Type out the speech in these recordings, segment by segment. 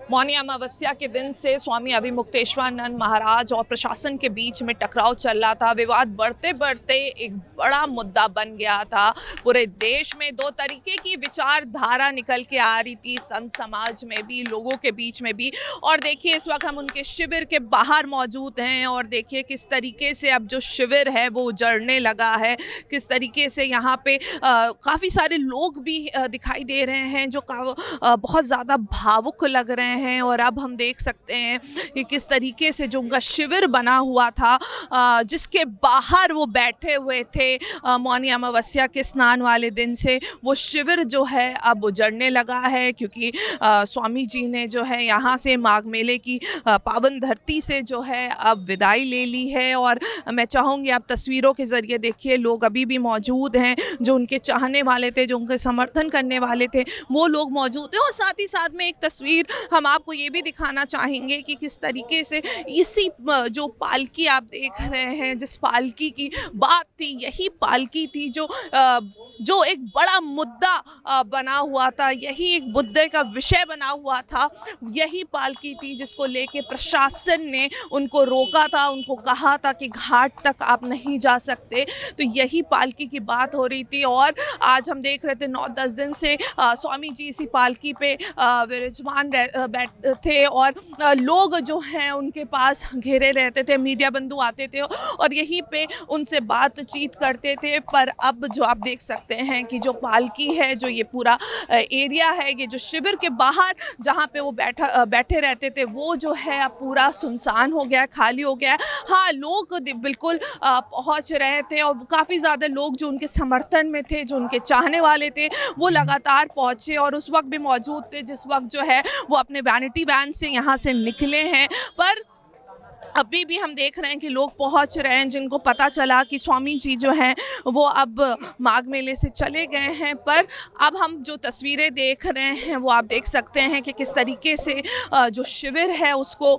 मौनी अमावस्या के दिन से स्वामी अभिमुक्तेश्वरानंद महाराज और प्रशासन के बीच में टकराव चल रहा था। विवाद बढ़ते बढ़ते एक बड़ा मुद्दा बन गया था। पूरे देश में दो तरीके की विचारधारा निकल के आ रही थी, संत समाज में भी, लोगों के बीच में भी। और देखिए इस वक्त हम उनके शिविर के बाहर मौजूद हैं और देखिए किस तरीके से अब जो शिविर है वो उजड़ने लगा है। किस तरीके से यहाँ पे काफ़ी सारे लोग भी दिखाई दे रहे हैं जो बहुत ज़्यादा भावुक लग रहे हैं। और अब हम देख सकते हैं कि किस तरीके से जो उनका शिविर बना हुआ था, जिसके बाहर वो बैठे हुए थे मौनी अमावस्या के स्नान वाले दिन से, वो शिविर जो है अब उजड़ने लगा है। क्योंकि स्वामी जी ने जो है यहाँ से माघ मेले की पावन धरती से जो है अब विदाई ले ली है। और मैं चाहूँगी आप तस्वीरों के ज़रिए देखिए, लोग अभी भी मौजूद हैं जो उनके चाहने वाले थे, जो उनके समर्थन करने वाले थे, वो लोग मौजूद हैं। और साथ ही साथ में एक तस्वीर हम आपको ये भी दिखाना चाहेंगे कि किस तरीके से इसी जो पालकी आप देख रहे हैं, जिस पालकी की बात थी, यही पालकी थी जो एक बड़ा मुद्दा बना हुआ था, यही एक मुद्दे का विषय बना हुआ था। यही पालकी थी जिसको लेके प्रशासन ने उनको रोका था, उनको कहा था कि घाट तक आप नहीं जा सकते। तो यही पालकी की बात हो रही थी। और आज हम देख रहे थे 9-10 दिन से स्वामी जी इसी पालकी पे विराजमान थे और लोग जो हैं उनके पास घेरे रहते थे, मीडिया बंधु आते थे और यहीं पे उनसे बातचीत करते थे। पर अब जो आप देख सकते हैं कि जो पालकी है, जो ये पूरा एरिया है, ये जो शिविर के बाहर जहाँ पे वो बैठे रहते थे, वो जो है अब पूरा सुनसान हो गया है, खाली हो गया है। हाँ, लोग बिल्कुल पहुँच रहे थे और काफ़ी ज़्यादा लोग जो उनके समर्थन में थे, जो उनके चाहने वाले थे, वो लगातार पहुँचे और उस वक्त भी मौजूद थे जिस वक्त जो है वो अपने वैनिटी वैन से यहाँ से निकले हैं। पर अभी भी हम देख रहे हैं कि लोग पहुंच रहे हैं जिनको पता चला कि स्वामी जी जो हैं वो अब माघ मेले से चले गए हैं। पर अब हम जो तस्वीरें देख रहे हैं वो आप देख सकते हैं कि किस तरीके से जो शिविर है उसको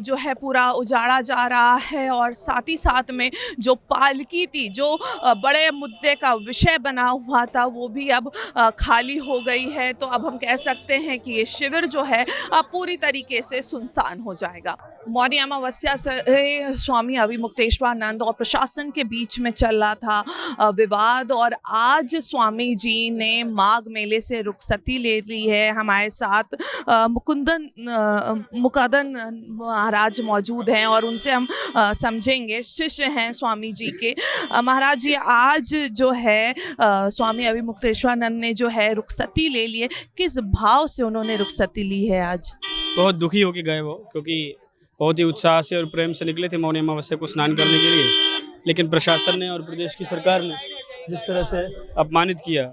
जो है पूरा उजाड़ा जा रहा है। और साथ ही साथ में जो पालकी थी, जो बड़े मुद्दे का विषय बना हुआ था, वो भी अब खाली हो गई है। तो अब हम कह सकते हैं कि ये शिविर जो है अब पूरी तरीके से सुनसान हो जाएगा। मौनी अमावस्या से स्वामी अभिमुक्तेश्वरानंद और प्रशासन के बीच में चल रहा था विवाद और आज स्वामी जी ने माघ मेले से रुखसती ले ली है। हमारे साथ मुकुंदन महाराज मौजूद हैं और उनसे हम समझेंगे, शिष्य हैं स्वामी जी के। महाराज जी, आज जो है स्वामी अभिमुक्तेश्वरानंद ने जो है रुखसती ले ली है, किस भाव से उन्होंने रुखसती ली है आज? बहुत दुखी होके गए वो, क्योंकि बहुत ही उत्साह से और प्रेम से निकले थे मौनी अमावस्या को स्नान करने के लिए। लेकिन प्रशासन ने और प्रदेश की सरकार ने जिस तरह से अपमानित किया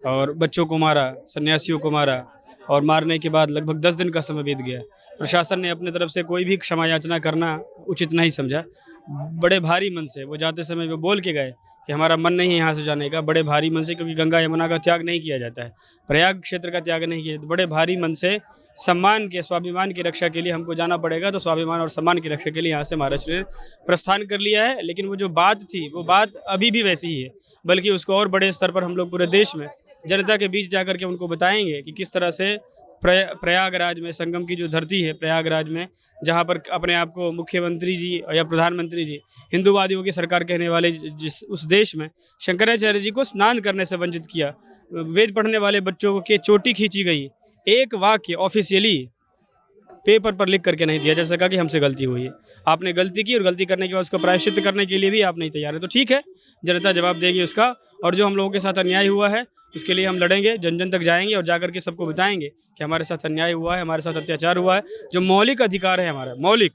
और बच्चों को मारा, सन्यासियों को मारा और मारने के बाद लगभग 10 दिन का समय बीत गया। प्रशासन ने अपने तरफ से कोई भी क्षमा याचना करना उचित नहीं समझा। बड़े भारी मन से वो जाते समय वो बोल के गए कि हमारा मन नहीं है यहाँ से जाने का, बड़े भारी मन से, क्योंकि गंगा यमुना का त्याग नहीं किया जाता है, प्रयाग क्षेत्र का त्याग नहीं किया जाता। बड़े भारी मन से सम्मान के, स्वाभिमान की रक्षा के लिए हमको जाना पड़ेगा, तो स्वाभिमान और सम्मान की रक्षा के लिए यहाँ से महाराज ने प्रस्थान कर लिया है। लेकिन वो जो बात थी वो बात अभी भी वैसी ही है, बल्कि उसको और बड़े स्तर पर हम लोग पूरे देश में जनता के बीच जाकर के उनको बताएंगे कि किस तरह से प्रयागराज में, संगम की जो धरती है प्रयागराज में, जहाँ पर अपने आप को मुख्यमंत्री जी या प्रधानमंत्री जी, हिंदूवादियों की सरकार कहने वाले जिस उस देश में शंकराचार्य जी को स्नान करने से वंचित किया, वेद पढ़ने वाले बच्चों के चोटी खींची गई, एक वाक्य ऑफिशियली पेपर पर लिख करके नहीं दिया जा सका कि हमसे गलती हुई है। आपने गलती की और गलती करने के बाद उसको प्रायश्चित करने के लिए भी आप नहीं तैयार है। तो ठीक है, जनता जवाब देगी उसका। और जो हम लोगों के साथ अन्याय हुआ है उसके लिए हम लड़ेंगे, जन जन तक जाएंगे और जाकर के सबको बताएंगे कि हमारे साथ अन्याय हुआ है, हमारे साथ अत्याचार हुआ है। जो मौलिक अधिकार है हमारा, मौलिक,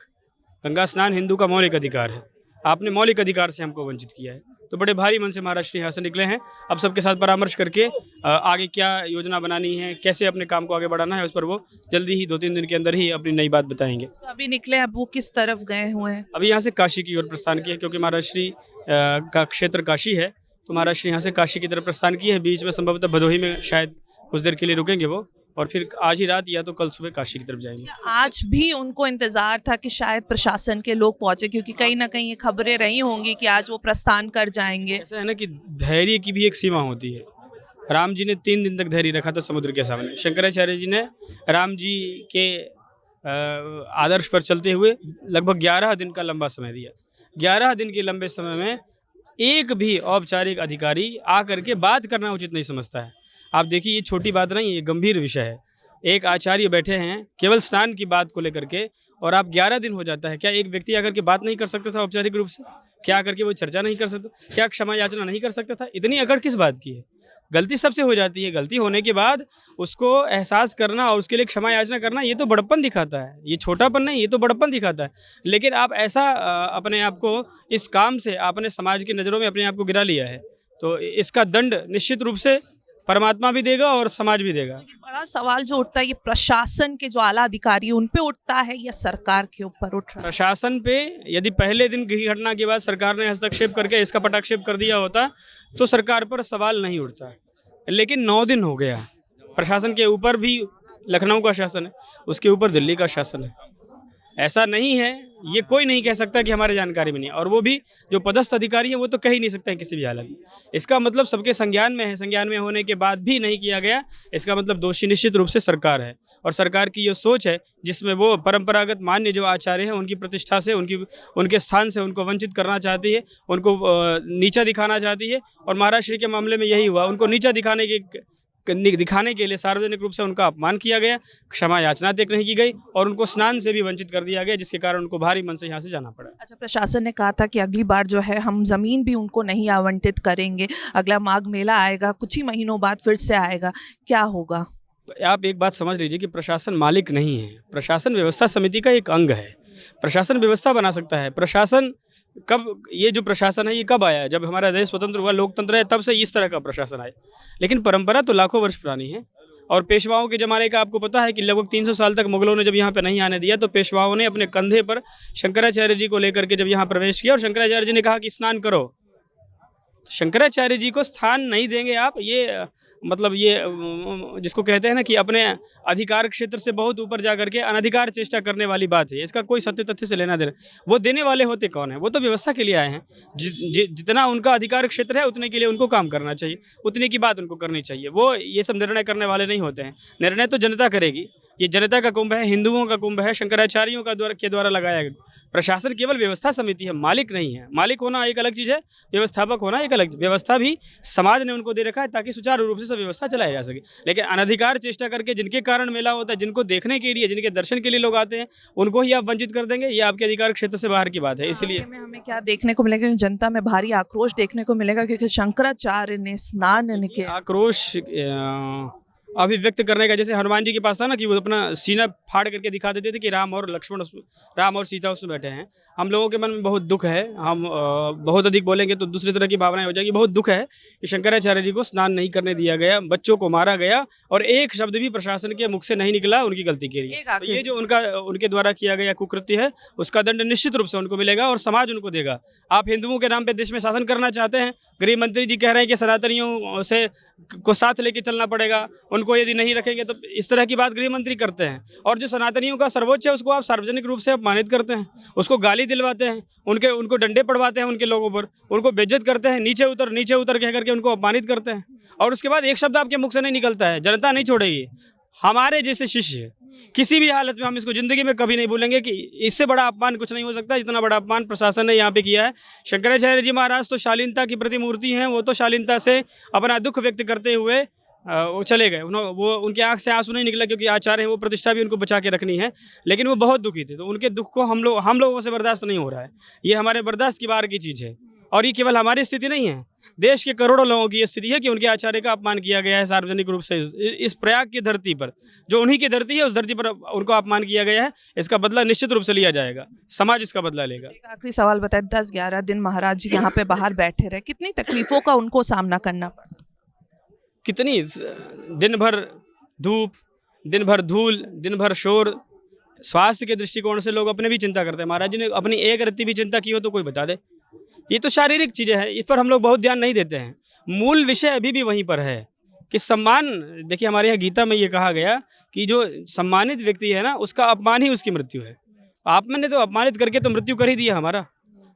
गंगा स्नान हिंदू का मौलिक अधिकार है, आपने मौलिक अधिकार से हमको वंचित किया है। तो बड़े भारी मन से महाराष्ट्र यहाँ से निकले हैं। अब सबके साथ परामर्श करके आगे क्या योजना बनानी है, कैसे अपने काम को आगे बढ़ाना है, उस पर वो जल्दी ही 2-3 दिन के अंदर ही अपनी नई बात बताएंगे। तो अभी निकले, अब वो किस तरफ गए हुए हैं? अभी यहाँ से काशी की ओर प्रस्थान किया, क्योंकि महाराष्ट्र का क्षेत्र काशी है, तो महाराष्ट्र यहाँ से काशी की तरफ प्रस्थान किए हैं। बीच में संभवतः भदोही में शायद कुछ देर के लिए रुकेंगे वो, और फिर आज ही रात या तो कल सुबह काशी की तरफ जाएंगे। आज भी उनको इंतजार था कि शायद प्रशासन के लोग पहुंचे, क्योंकि कहीं ना कहीं ये खबरें रही होंगी कि आज वो प्रस्थान कर जाएंगे। ऐसा है ना कि धैर्य की भी एक सीमा होती है। राम जी ने 3 दिन तक धैर्य रखा था समुद्र के सामने। शंकराचार्य जी ने राम जी के आदर्श पर चलते हुए लगभग 11 दिन का लंबा समय दिया। 11 दिन के लंबे समय में एक भी औपचारिक अधिकारी आकर के बात करना उचित नहीं समझता है। आप देखिए, ये छोटी बात नहीं, ये गंभीर विषय है। एक आचार्य बैठे हैं केवल स्नान की बात को लेकर के, और आप 11 दिन हो जाता है। क्या एक व्यक्ति आकर के बात नहीं कर सकता था औपचारिक रूप से? क्या आकर के वो चर्चा नहीं कर सकता? क्या क्षमा याचना नहीं कर सकता था? इतनी अकड़ किस बात की है? गलती सबसे हो जाती है। गलती होने के बाद उसको एहसास करना और उसके लिए क्षमा याचना करना, ये तो बड़प्पन दिखाता है। ये छोटापन नहीं, ये तो बड़प्पन दिखाता है। लेकिन आप ऐसा अपने आप को इस काम से आपने समाज की नज़रों में अपने आप को गिरा लिया है, तो इसका दंड निश्चित रूप से परमात्मा भी देगा और समाज भी देगा। लेकिन बड़ा सवाल जो उठता है, ये प्रशासन के जो आला अधिकारी उन पे उठता है या सरकार के ऊपर उठ रहा है? प्रशासन पे यदि पहले दिन की घटना के बाद सरकार ने हस्तक्षेप करके इसका पटाक्षेप कर दिया होता तो सरकार पर सवाल नहीं उठता। लेकिन 9 दिन हो गया, प्रशासन के ऊपर भी लखनऊ का शासन है, उसके ऊपर दिल्ली का शासन है। ऐसा नहीं है, ये कोई नहीं कह सकता कि हमारे जानकारी में नहीं है, और वो भी जो पदस्थ अधिकारी है वो तो कह ही नहीं सकते हैं किसी भी हालत में। इसका मतलब सबके संज्ञान में है, संज्ञान में होने के बाद भी नहीं किया गया, इसका मतलब दोषी निश्चित रूप से सरकार है। और सरकार की ये सोच है जिसमें वो परंपरागत मान्य जो आचार्य हैं उनकी प्रतिष्ठा से, उनके स्थान से उनको वंचित करना चाहती है, उनको नीचा दिखाना चाहती है। और महाराज श्री के मामले में यही हुआ, उनको नीचा दिखाने के लिए सार्वजनिक रूप से उनका अपमान किया गया, क्षमा याचना तक नहीं की गई, और उनको स्नान से भी वंचित कर दिया गया, जिसके कारण उनको भारी मन से यहाँ से जाना पड़ा। अच्छा, प्रशासन ने कहा था कि अगली बार जो है हम ज़मीन भी उनको नहीं आवंटित करेंगे, अगला माघ मेला आएगा, कुछ ही महीनों बाद फिर से आएगा, क्या होगा? आप एक बात समझ लीजिए कि प्रशासन मालिक नहीं है, प्रशासन व्यवस्था समिति का एक अंग है। प्रशासन व्यवस्था बना सकता है। प्रशासन कब, ये जो प्रशासन है ये कब आया है? जब हमारा देश स्वतंत्र हुआ, लोकतंत्र है, तब से इस तरह का प्रशासन आया। लेकिन परंपरा तो लाखों वर्ष पुरानी है। और पेशवाओं के ज़माने का आपको पता है कि लगभग 300 साल तक मुगलों ने जब यहाँ पे नहीं आने दिया, तो पेशवाओं ने अपने कंधे पर शंकराचार्य जी को लेकर के जब यहाँ प्रवेश किया और शंकराचार्य जी ने कहा कि स्नान करो, तो शंकराचार्य जी को स्थान नहीं देंगे आप, ये मतलब ये जिसको कहते हैं ना कि अपने अधिकार क्षेत्र से बहुत ऊपर जा करके अनधिकार चेष्टा करने वाली बात है। इसका कोई सत्य तथ्य से लेना देना, वो देने वाले होते कौन है? वो तो व्यवस्था के लिए आए हैं। जितना उनका अधिकार क्षेत्र है उतने के लिए उनको काम करना चाहिए, उतने की बात उनको करनी चाहिए। वो ये सब निर्णय करने वाले नहीं होते हैं। निर्णय तो जनता करेगी। ये जनता का कुंभ है, हिंदुओं का कुंभ है, शंकराचार्यों का द्वारा लगाया गया। प्रशासन केवल व्यवस्था समिति है, मालिक नहीं है। मालिक होना एक अलग चीज़ है, व्यवस्थापक होना एक अलग। व्यवस्था भी समाज ने उनको दे रखा है ताकि सुचारू रूप से सब व्यवस्था चलाई जा सके। लेकिन अनधिकार चेष्टा करके जिनके कारण मेला होता है, जिनको देखने के लिए, जिनके दर्शन के लिए लोग आते हैं, उनको ही आप वंचित कर देंगे, ये आपके अधिकार क्षेत्र से बाहर की बात है। इसलिए हमें क्या देखने को मिलेगा? जनता में भारी आक्रोश देखने को मिलेगा क्योंकि शंकराचार्य ने स्नान के आक्रोश अभिव्यक्त करने का, जैसे हनुमान जी के पास था ना कि वो अपना सीना फाड़ करके दिखा देते थे कि राम और सीता उसमें बैठे हैं। हम लोगों के मन में बहुत दुख है, हम बहुत अधिक बोलेंगे तो दूसरी तरह की भावनाएं हो जाएगी। बहुत दुख है कि शंकराचार्य जी को स्नान नहीं करने दिया गया, बच्चों को मारा गया, और एक शब्द भी प्रशासन के मुख से नहीं निकला उनकी गलती के लिए। तो ये जो उनके द्वारा किया गया कुकृत्य है, उसका दंड निश्चित रूप से उनको मिलेगा और समाज उनको देगा। आप हिंदुओं के नाम पर देश में शासन करना चाहते हैं, गृह मंत्री जी कह रहे हैं कि सनातनियों से को साथ लेके चलना पड़ेगा, उनको यदि नहीं रखेंगे तो इस तरह की बात गृह मंत्री करते हैं। और जो सनातनियों का सर्वोच्च है उसको आप सार्वजनिक रूप से अपमानित करते हैं, उसको गाली दिलवाते हैं, उनको डंडे पड़वाते हैं, उनके लोगों पर उनको बेइज्जत करते हैं, नीचे उतर कह करके उनको अपमानित करते हैं। और उसके बाद एक शब्द आपके मुख से नहीं निकलता है। जनता नहीं छोड़ेगी। हमारे जैसे शिष्य किसी भी हालत में हम इसको जिंदगी में कभी नहीं भूलेंगे कि इससे बड़ा अपमान कुछ नहीं हो सकता जितना बड़ा अपमान प्रशासन ने यहाँ पे किया है। शंकराचार्य जी महाराज तो शालीनता की प्रतिमूर्ति हैं। वो तो शालीनता से अपना दुख व्यक्त करते हुए वो चले गए। वो उनके आंख से आंसू नहीं निकला क्योंकि आचार्य हैं, वो प्रतिष्ठा भी उनको बचा के रखनी है। लेकिन वो बहुत दुखी थे, तो उनके दुख को हम लोगों से बर्दाश्त नहीं हो रहा है। ये हमारे बर्दाश्त की बाहर की चीज़ है। और ये केवल हमारी स्थिति नहीं है, देश के करोड़ों लोगों की ये स्थिति है कि उनके आचार्य का अपमान किया गया है सार्वजनिक रूप से। इस प्रयाग की धरती पर, जो उन्हीं की धरती है, उस धरती पर उनको अपमान किया गया है। इसका बदला निश्चित रूप से लिया जाएगा, समाज इसका बदला लेगा। एक आखिरी सवाल बताए, 10-11 दिन महाराज जी यहाँ पे बाहर बैठे रहे, कितनी तकलीफों का उनको सामना करना पड़ा? कितनी, दिन भर धूप, दिन भर धूल, दिन भर शोर। स्वास्थ्य के दृष्टिकोण से लोग अपने भी चिंता करते हैं। महाराज जी ने अपनी एक रत्ती भी चिंता की हो तो कोई बता दे। ये तो शारीरिक चीज़ें हैं, इस पर हम लोग बहुत ध्यान नहीं देते हैं। मूल विषय अभी भी वहीं पर है कि सम्मान। देखिए, हमारे यहाँ गीता में ये कहा गया कि जो सम्मानित व्यक्ति है ना, उसका अपमान ही उसकी मृत्यु है। आपने तो अपमानित करके तो मृत्यु कर ही दिया हमारा।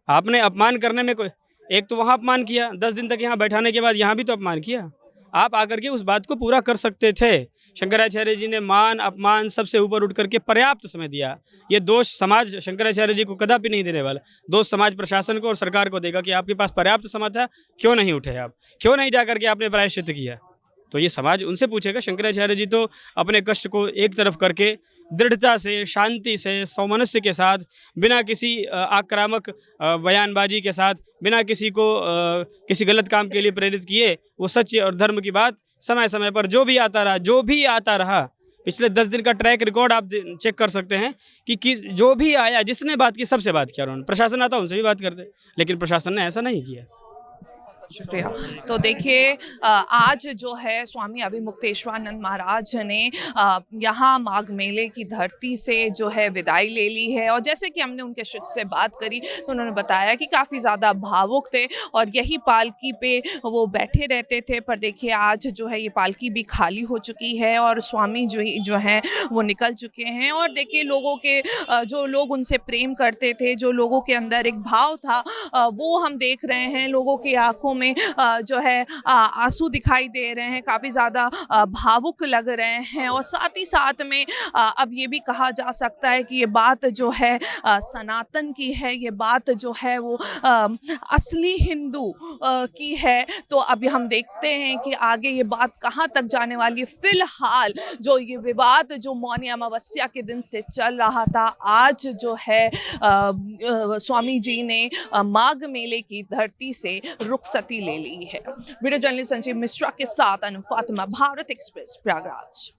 आपने अपमान करने में कोई, एक तो वहाँ अपमान किया, 10 दिन तक यहाँ बैठाने के बाद यहाँ भी तो अपमान किया। आप आकर के उस बात को पूरा कर सकते थे। शंकराचार्य जी ने मान अपमान सबसे ऊपर उठ करके पर्याप्त समय दिया। ये दोष समाज शंकराचार्य जी को कदापि नहीं देने वाला, दोष समाज प्रशासन को और सरकार को देगा कि आपके पास पर्याप्त समय था, क्यों नहीं उठे आप, क्यों नहीं जा करके आपने प्रायश्चित किया। तो ये समाज उनसे पूछेगा। शंकराचार्य जी तो अपने कष्ट को एक तरफ करके दृढ़ता से, शांति से, सौमनस्य के साथ, बिना किसी आक्रामक बयानबाजी के साथ, बिना किसी को किसी गलत काम के लिए प्रेरित किए, वो सच्चे और धर्म की बात समय समय पर जो भी आता रहा, पिछले 10 दिन का ट्रैक रिकॉर्ड आप चेक कर सकते हैं कि जो भी आया, जिसने बात की सबसे बात किया उन्होंने। प्रशासन आता उनसे भी बात करते, लेकिन प्रशासन ने ऐसा नहीं किया। शुक्रिया। तो देखिए आज जो है स्वामी अभिमुक्तेश्वरानंद महाराज ने यहाँ माघ मेले की धरती से जो है विदाई ले ली है, और जैसे कि हमने उनके शिष्य से बात करी तो उन्होंने बताया कि काफ़ी ज़्यादा भावुक थे और यही पालकी पे वो बैठे रहते थे। पर देखिए आज जो है ये पालकी भी खाली हो चुकी है और स्वामी जो हैं वो निकल चुके हैं। और देखिए लोगों के जो लोग उनसे प्रेम करते थे, जो लोगों के अंदर एक भाव था, वो हम देख रहे हैं। लोगों की आंखों में जो है आंसू दिखाई दे रहे हैं, काफ़ी ज़्यादा भावुक लग रहे हैं। और साथ ही साथ में अब ये भी कहा जा सकता है कि ये बात जो है सनातन की है, ये बात जो है वो असली हिंदू की है। तो अभी हम देखते हैं कि आगे ये बात कहाँ तक जाने वाली है। फिलहाल जो ये विवाद जो मौनी अमावस्या के दिन से चल रहा था, आज जो है स्वामी जी ने माघ मेले की धरती से रुखसती ले ली है। वीडियो जर्नलिस्ट संजीव मिश्रा के साथ अनु फातिमा, भारत एक्सप्रेस, प्रयागराज।